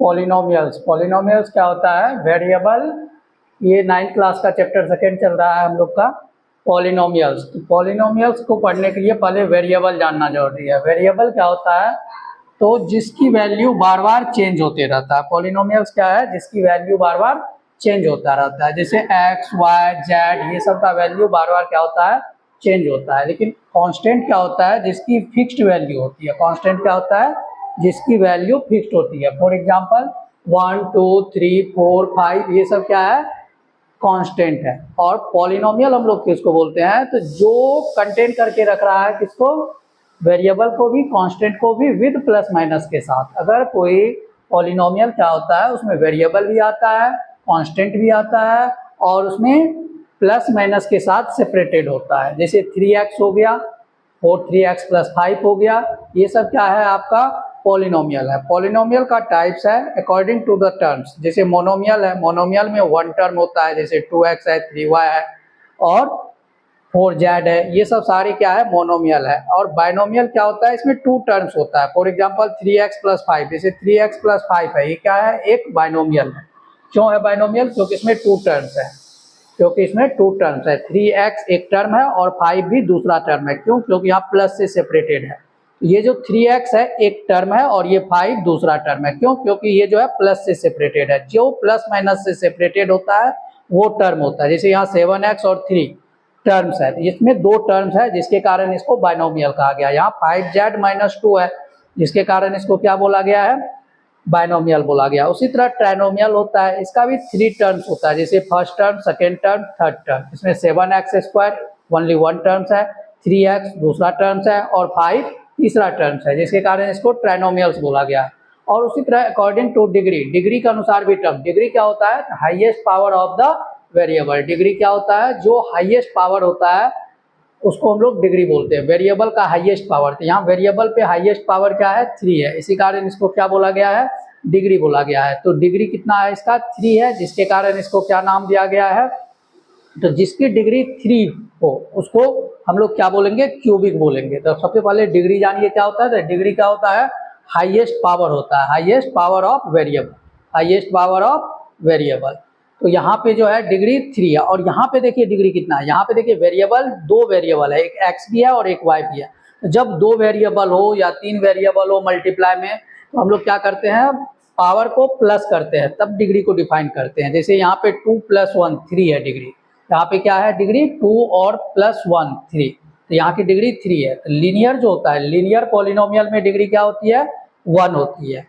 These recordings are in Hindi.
पॉलिनोमियल्स। पॉलिनोमियल्स क्या होता है? वेरिएबल। ये 9th क्लास का चैप्टर सेकेंड चल रहा है हम लोग का, पॉलिनोमियल्स। तो पॉलिनोमियल्स को पढ़ने के लिए पहले वेरिएबल जानना जरूरी है। वेरिएबल क्या होता है? तो जिसकी वैल्यू बार बार चेंज होते रहता है। पॉलिनोमियल्स क्या है? जिसकी वैल्यू बार बार चेंज होता रहता है। जैसे एक्स, वाई, जेड, ये सब का वैल्यू बार बार क्या होता है? चेंज होता है। लेकिन कांस्टेंट क्या होता है? जिसकी फिक्स्ड वैल्यू होती है। कांस्टेंट क्या होता है? जिसकी वैल्यू फिक्स्ड होती है। फॉर एग्जांपल 1, 2, 3, 4, 5, ये सब क्या है? कांस्टेंट है। और पॉलिनोमियल हम लोग किसको बोलते हैं? तो जो कंटेन करके रख रहा है किसको? वेरिएबल को भी, कांस्टेंट को भी, विद प्लस माइनस के साथ। अगर कोई पॉलिनोमियल क्या होता है? उसमें वेरिएबल भी आता है, कांस्टेंट भी आता है, और उसमें प्लस माइनस के साथ सेपरेटेड होता है। जैसे 3x हो गया, और 3x + 5 हो गया। ये सब क्या है? आपका पॉलिनोमियल है। पॉलिनोमियल का टाइप्स है अकॉर्डिंग टू द टर्म्स। जैसे मोनोमियल है, मोनोमियल में 1 टर्म होता है, जैसे 2x है, 3y है और 4z है। ये सब सारे क्या है? मोनोमियल है। और बाइनोमियल क्या होता है? इसमें 2 टर्म्स होता है। फॉर एग्जांपल 3x + 5, जैसे 3x + 5 है, ये क्या है? एक बाइनोमियल है। क्यों है बाइनोमियल? क्योंकि इसमें 2 टर्म्स है। 3x एक टर्म है और 5 भी दूसरा टर्म है। क्यों? क्योंकि यहाँ प्लस से सेपरेटेड है। ये जो 3x है एक टर्म है और ये 5 दूसरा टर्म है। क्यों? क्योंकि ये जो है प्लस से सेपरेटेड है। जो प्लस माइनस से सेपरेटेड होता है वो टर्म होता है। जैसे यहाँ 7x और 3 टर्म्स है, इसमें 2 टर्म्स है, जिसके कारण इसको बाइनोमियल कहा गया। यहाँ 5z - 2 है, जिसके कारण इसको क्या बोला गया है? बाइनोमियल बोला गया। उसी तरह ट्राइनोमियल होता है, इसका भी 3 टर्म्स होता है, जैसे first term, second term, third term. इसमें 7x² ओनली 1 टर्म्स है, 3x दूसरा टर्म्स है और 5 तीसरा टर्म्स है, जिसके कारण इसको ट्राइनोमियल्स बोला गया है। और उसी तरह अकॉर्डिंग टू डिग्री, डिग्री के अनुसार भी टर्म। डिग्री क्या होता है? Highest power of the variable. Degree क्या होता है? जो हाईएस्ट पावर होता है उसको हम लोग डिग्री बोलते हैं। वेरिएबल का हाईएस्ट पावर। तो यहाँ वेरिएबल पे हाईएस्ट पावर क्या है? 3 है, इसी कारण इसको क्या बोला गया है? डिग्री बोला गया है। तो डिग्री कितना है इसका? 3 है, जिसके कारण इसको क्या नाम दिया गया है? तो जिसकी डिग्री 3 हो उसको हम लोग क्या बोलेंगे? क्यूबिक बोलेंगे। तो सबसे पहले डिग्री जानिए क्या होता है। तो डिग्री क्या होता है? हाईएस्ट पावर होता है, highest power of variable, highest power of variable. तो यहाँ पे जो है डिग्री 3 है। और यहाँ पे देखिए डिग्री कितना है। यहाँ पे देखिए वेरिएबल, 2 वेरिएबल है, एक x भी है और एक y भी है। तो जब 2 वेरिएबल हो या 3 वेरिएबल हो मल्टीप्लाई में, तो हम लोग क्या करते हैं? पावर को प्लस करते हैं, तब डिग्री को डिफाइन करते हैं। जैसे यहाँ पे 2 + 1 3 है डिग्री। यहाँ पे क्या है? डिग्री 2 और +1 3। तो यहाँ की डिग्री 3 है। तो लीनियर जो होता है, लीनियर पॉलिनोमियल में डिग्री क्या होती है? 1 होती है।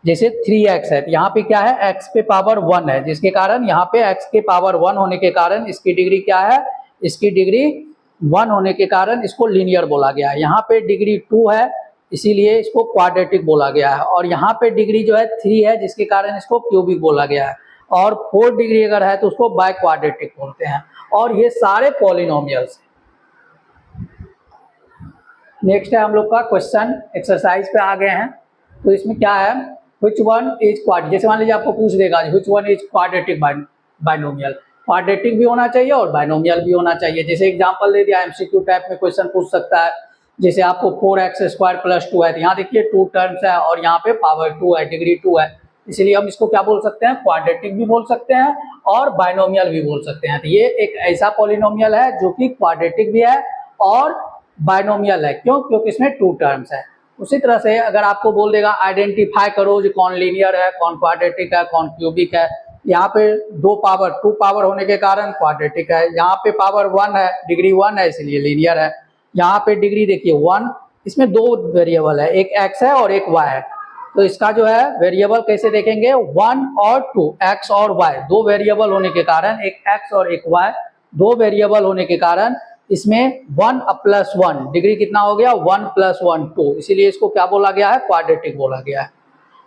जैसे 3x है, तो यहाँ पे क्या है? x पे पावर 1 है, जिसके कारण यहाँ पे x के पावर 1 होने के कारण इसकी डिग्री क्या है? इसकी डिग्री 1 होने के कारण इसको लीनियर बोला गया है। यहाँ पे डिग्री 2 है, इसीलिए इसको क्वाड्रेटिक बोला गया है। और यहाँ पे डिग्री जो है 3 है, जिसके कारण इसको क्यूबिक बोला गया है। और 4 डिग्री अगर है तो उसको बाय क्वाड्रेटिक बोलते हैं। और ये सारे पॉलिनोमियल्स। नेक्स्ट है हम लोग का क्वेश्चन, एक्सरसाइज पे आ गए हैं। तो इसमें क्या है? Which one is quadratic? जैसे मान लीजिए आपको पूछ देगा which one is quadratic binomial. Quadratic भी होना चाहिए और बाइनोमियल भी होना चाहिए। जैसे एग्जांपल दे दिया, एमसीक्यू टाइप में क्वेश्चन पूछ सकता है। जैसे आपको 4x² + 2 है, तो यहाँ देखिए 2 टर्म्स है और यहाँ पे पावर 2 है, डिग्री 2 है, इसलिए हम इसको क्या बोल सकते हैं? क्वाड्रेटिक भी बोल सकते हैं और बाइनोमियल भी बोल सकते हैं। तो ये एक ऐसा पॉलिनोमियल है जो कि क्वाड्रेटिक भी है और बाइनोमियल है। क्यों? क्योंकि इसमें 2 टर्म्स है। उसी तरह से अगर आपको बोल देगा आइडेंटिफाई करो जो कौन लीनियर है, कौन क्वाड्रेटिक है, कौन क्यूबिक है। यहाँ पे 2 पावर होने के कारण क्वाड्रेटिक है। यहाँ पे पावर 1 है, डिग्री 1 है, इसलिए लीनियर है। यहाँ पे डिग्री देखिए 1, इसमें 2 वेरिएबल है, एक x है और एक y है। तो इसका जो है वेरिएबल कैसे देखेंगे? 1 और 2, x और y, 2 वेरिएबल होने के कारण, एक x और एक y, 2 वेरिएबल होने के कारण इसमें 1 + 1, डिग्री कितना हो गया? 1 + 1 2, इसीलिए इसको क्या बोला गया है? क्वाड्रेटिक बोला गया है।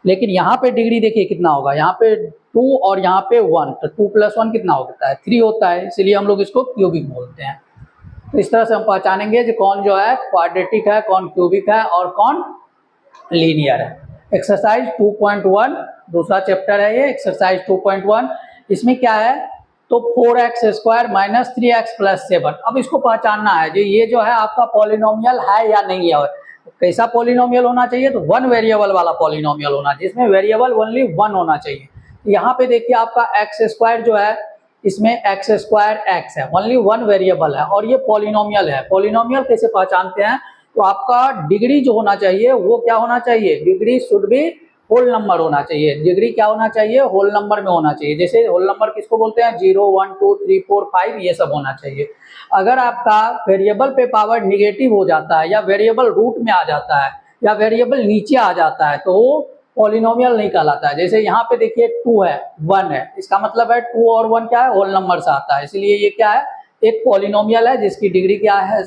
लेकिन यहाँ पे डिग्री देखिए कितना होगा? यहाँ पे 2 और यहाँ पे 1, तो 2 + 1 कितना होता है? 3 होता है, इसीलिए हम लोग इसको क्यूबिक बोलते हैं। तो इस तरह से हम पहचानेंगे कि कौन जो है क्वाड्रेटिक है, कौन क्यूबिक है और कौन लीनियर है। एक्सरसाइज 2.1 दूसरा चैप्टर है ये, एक्सरसाइज 2.1। इसमें क्या है? तो 4x² - 3x + 7। अब इसको पहचानना है जो ये जो है आपका पॉलिनोमियल है या नहीं है। कैसा पॉलिनोमियल होना चाहिए, तो वन वेरिएबल वाला पॉलिनोमियल होना, जिसमें वेरिएबल ओनली वन होना चाहिए। यहाँ पे देखिए आपका एक्स स्क्वायर जो है, इसमें एक्स स्क्वायर एक्स है, ओनली वन वेरिएबल है और ये पॉलिनोमियल है। पॉलिनोमियल कैसे पहचानते हैं, तो आपका डिग्री जो होना चाहिए वो क्या होना चाहिए, degree should be whole number होना चाहिए। डिग्री क्या होना चाहिए, होल नंबर में होना चाहिए। जैसे होल नंबर किसको बोलते हैं, 0 1 2 3 4 5 ये सब होना चाहिए। अगर आपका वेरिएबल पे पावर निगेटिव हो जाता है या वेरिएबल रूट में आ जाता है या वेरिएबल नीचे आ जाता है तो वो पॉलिनोमियल नहीं कहलाता है। जैसे यहाँ पे देखिए 2 है 1 है, इसका मतलब है 2 और 1 क्या है, होल नंबर से आता है, इसलिए ये क्या है, एक पॉलिनोमियल है जिसकी डिग्री क्या है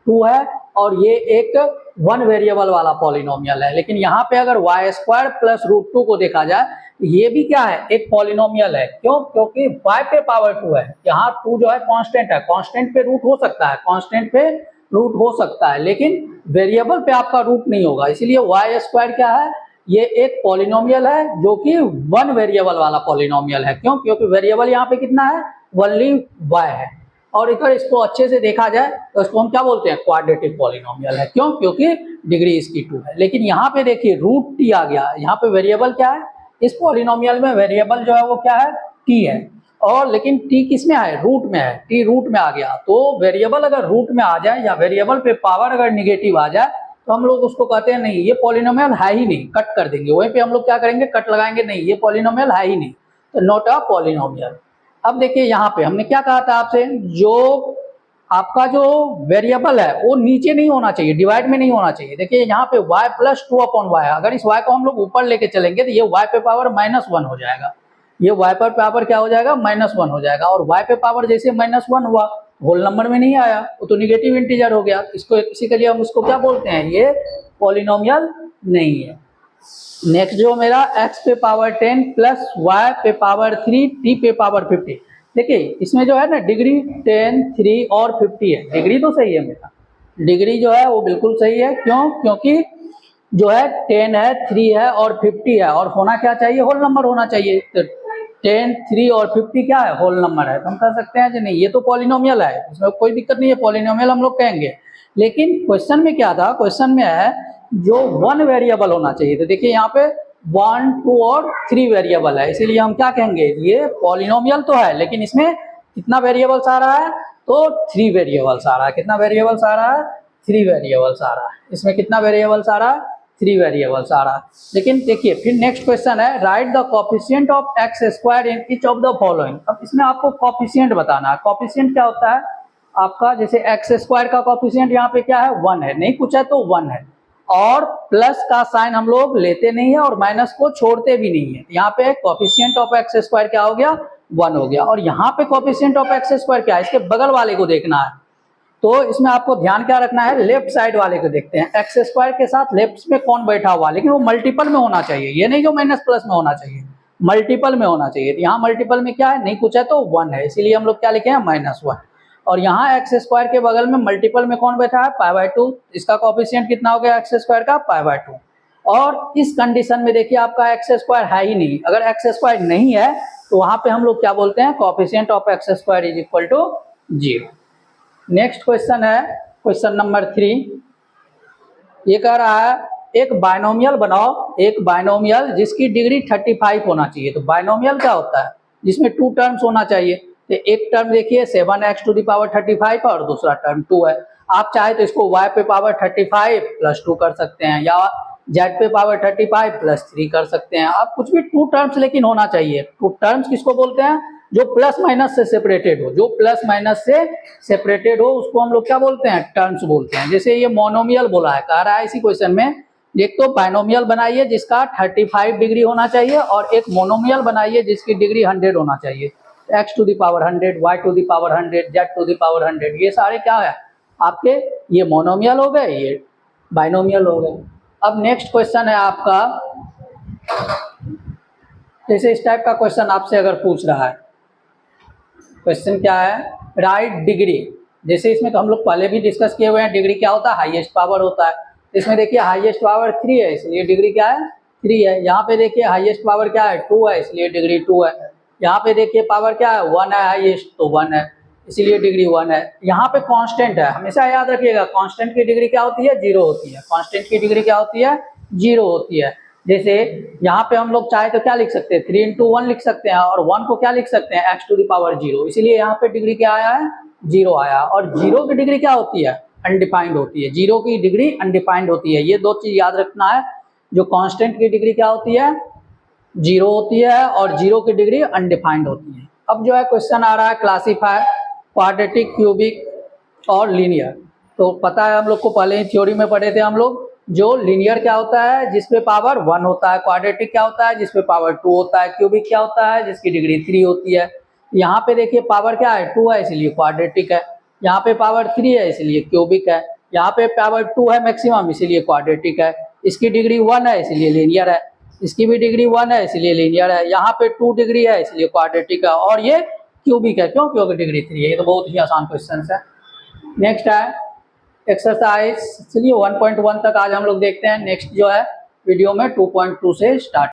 2 है और ये एक वन वेरिएबल वाला पॉलिनोमियल है। लेकिन यहाँ पे अगर वाई स्क्वायर प्लस रूट 2 को देखा जाए, ये भी क्या है, एक पॉलिनोमियल है। क्यों, क्योंकि y पे पावर 2 है, यहाँ 2 जो है कांस्टेंट है, कांस्टेंट पे रूट हो सकता है, कांस्टेंट पे रूट हो सकता है, लेकिन वेरिएबल पे आपका रूट नहीं होगा, इसीलिए वाई स्क्वायर क्या है, ये एक पॉलिनोमियल है जो कि वन वेरिएबल वाला पॉलिनोमियल है। क्यों, क्योंकि वेरिएबल यहाँ पे कितना है, ओनली y है। और अगर इसको अच्छे से देखा जाए तो इसको हम क्या बोलते हैं, क्वाड्रेटिक पॉलिनोमियल है। क्यों, क्योंकि डिग्री इसकी 2 है। लेकिन यहाँ पे देखिए रूट t आ गया, यहाँ पे वेरिएबल क्या है, इस पॉलिनोमियल में वेरिएबल जो है वो क्या है, t है, और लेकिन t किस में है, रूट में है, t रूट में आ गया। तो वेरिएबल अगर रूट में आ जाए या वेरिएबल पे पावर अगर निगेटिव आ जाए तो हम लोग उसको कहते हैं नहीं ये पॉलिनोमियल है ही नहीं, कट कर देंगे, वहीं पे हम लोग क्या करेंगे, कट लगाएंगे, नहीं ये पॉलिनोमियल है ही नहीं, तो नॉट अ पॉलिनोमियल। अब देखिए यहाँ पे हमने क्या कहा था आपसे, जो आपका जो वेरिएबल है वो नीचे नहीं होना चाहिए, डिवाइड में नहीं होना चाहिए। देखिए यहाँ पे y प्लस 2/y है, अगर इस y को हम लोग ऊपर लेके चलेंगे तो ये y पे पावर -1 हो जाएगा, ये y पर पावर क्या हो जाएगा, -1 हो जाएगा। और y पे पावर जैसे -1 हुआ, होल नंबर में नहीं आया, वो तो निगेटिव इंटीजर हो गया, इसको इसी के लिए हम उसको क्या बोलते हैं, ये पॉलिनोमियल नहीं है। नेक्स्ट जो मेरा x पे पावर 10 प्लस y पे पावर 3 t पे पावर 50, देखिए इसमें जो है ना डिग्री 10 3 और 50 है, डिग्री तो सही है मेरा, डिग्री जो है वो बिल्कुल सही है। क्यों, क्योंकि जो है 10 है 3 है और 50 है, और होना क्या चाहिए, होल नंबर होना चाहिए। तो 10 3 और 50 क्या है, होल नंबर है, तो हम कह सकते हैं कि नहीं ये तो पॉलिनोमियल है, इसमें कोई दिक्कत नहीं है, पॉलिनोमियल हम लोग कहेंगे। लेकिन क्वेश्चन में क्या था, क्वेश्चन में है जो वन वेरिएबल होना चाहिए, तो देखिए यहाँ पे 1 2 और 3 वेरिएबल है, इसीलिए हम क्या कहेंगे, ये पॉलिनोमियल तो है लेकिन इसमें कितना वेरिएबल्स आ रहा है, तो 3 वेरिएबल्स आ रहा है। कितना वेरिएबल्स आ रहा है, 3 वेरिएबल्स आ रहा है। इसमें कितना वेरिएबल्स आ रहा है, 3 वेरिएबल्स आ रहा है। लेकिन देखिए फिर नेक्स्ट क्वेश्चन है, right the coefficient of x square in each of the following. अब इसमें आपको कोफिशिएंट बताना है। कोफिशिएंट क्या होता है आपका, जैसे एक्स स्क्वायर का कोफिशिएंट यहाँ पे क्या है, 1 है, नहीं पूछा तो 1 है, और प्लस का साइन हम लोग लेते नहीं है और माइनस को छोड़ते भी नहीं है। यहाँ पे कोफिशिएंट ऑफ एक्स स्क्वायर क्या हो गया, 1 हो गया। और यहाँ पे कोफिशिएंट ऑफ एक्स स्क्वायर क्या है, इसके बगल वाले को देखना है। तो इसमें आपको ध्यान क्या रखना है, लेफ्ट साइड वाले को देखते हैं, एक्स स्क्वायर के साथ लेफ्ट में कौन बैठा हुआ, लेकिन वो मल्टीपल में होना चाहिए, ये नहीं जो माइनस प्लस में होना चाहिए, मल्टीपल में होना चाहिए। तो यहाँ मल्टीपल में क्या है, नहीं पूछा तो 1 है, इसीलिए हम लोग क्या लिखे हैं, -1। और यहाँ एक्स स्क्वायर के बगल में मल्टीपल में कौन बैठा है, π/2, इसका कोफिशिएंट कितना हो गया एक्स स्क्वायर का, π/2। और इस कंडीशन में देखिए आपका एक्स स्क्वायर है ही नहीं, अगर एक्स स्क्वायर नहीं है तो वहां पे हम लोग क्या बोलते हैं, coefficient of x square is equal to 0। Next question है क्वेश्चन नंबर 3, ये कह रहा है एक बाइनोमियल बनाओ, एक बाइनोमियल जिसकी डिग्री 35 होना चाहिए। तो बाइनोमियल क्या होता है, जिसमें 2 टर्म्स होना चाहिए। तो एक टर्म देखिए 7x टू द पावर 35 और दूसरा टर्म 2 है। आप चाहे तो इसको y पे पावर 35 प्लस 2 कर सकते हैं, या z पे पावर 35 प्लस 3 कर सकते हैं। आप कुछ भी 2 टर्म्स लेकिन होना चाहिए। 2 टर्म्स किसको बोलते हैं, जो प्लस माइनस से सेपरेटेड हो, जो प्लस माइनस से सेपरेटेड हो उसको हम लोग क्या बोलते हैं, टर्म्स बोलते हैं। जैसे ये मोनोमियल बोला है, कह रहा है इसी क्वेश्चन में, एक तो बाइनोमियल बनाइए जिसका 35 डिग्री होना चाहिए, और एक मोनोमियल बनाइए जिसकी डिग्री 100 होना चाहिए। x to the power 100, y to the power 100, z to the power 100, ये सारे क्या है आपके, ये मोनोमियल हो गए, ये बाइनोमियल हो गए। अब नेक्स्ट क्वेश्चन है आपका, जैसे इस टाइप का क्वेश्चन आपसे अगर पूछ रहा है, क्वेश्चन क्या है, राइट डिग्री। जैसे इसमें तो हम लोग पहले भी डिस्कस किए हुए हैं, डिग्री क्या होता है, हाईएस्ट पावर होता है। इसमें देखिए हाईएस्ट पावर 3 है, इसलिए डिग्री क्या है, 3 है। यहाँ पे देखिए हाईएस्ट पावर क्या है, 2 है, इसलिए डिग्री 2 है। यहाँ पे देखिए पावर क्या है, 1 है हाईएस्ट, तो 1 है, इसीलिए डिग्री 1 है। यहाँ पे कांस्टेंट है, हमेशा याद रखिएगा कांस्टेंट की डिग्री क्या होती है, 0 होती है। कांस्टेंट की डिग्री क्या होती है, 0 होती है। जैसे यहाँ पे हम लोग चाहे तो क्या लिख सकते हैं, 3 into 1 लिख सकते हैं, और 1 को क्या लिख सकते हैं, x to the power 0। इसीलिए यहाँ पे डिग्री क्या आया है, 0 आया। और 0 की डिग्री क्या होती है, अनडिफाइंड होती है। 0 की डिग्री अनडिफाइंड होती है, ये दो चीज याद रखना है। जो कांस्टेंट की डिग्री क्या होती है, 0 होती है, और 0 की डिग्री अनडिफाइंड होती है। अब जो है क्वेश्चन आ रहा है क्लासीफाई क्वाड्रेटिक, क्यूबिक और लीनियर। तो पता है हम लोग को, पहले ही थ्योरी में पढ़े थे हम लोग, जो लीनियर क्या होता है, जिसपे पावर 1 होता है, क्वाड्रेटिक क्या होता है, जिसपे पावर 2 होता है, क्यूबिक क्या होता है, जिसकी डिग्री 3 होती है। यहाँ पे देखिए पावर क्या है, 2 है, इसलिए क्वाड्रेटिक है। यहाँ पे पावर 3 है, इसलिए क्यूबिक है। यहाँ पे पावर 2 है मैक्सिमम, इसीलिए क्वाड्रेटिक है। इसकी डिग्री 1 है, इसलिए लीनियर है। इसकी भी डिग्री 1 है, इसलिए लीनियर है। यहाँ पे 2 डिग्री है, इसलिए क्वाड्रेटिक है। और ये क्यूबिक है, क्यों, क्योंकि डिग्री 3 है। ये तो बहुत ही आसान क्वेश्चन है। नेक्स्ट है एक्सरसाइज, चलिए 1.1 तक आज हम लोग देखते हैं। नेक्स्ट जो है वीडियो में 2.2 से स्टार्ट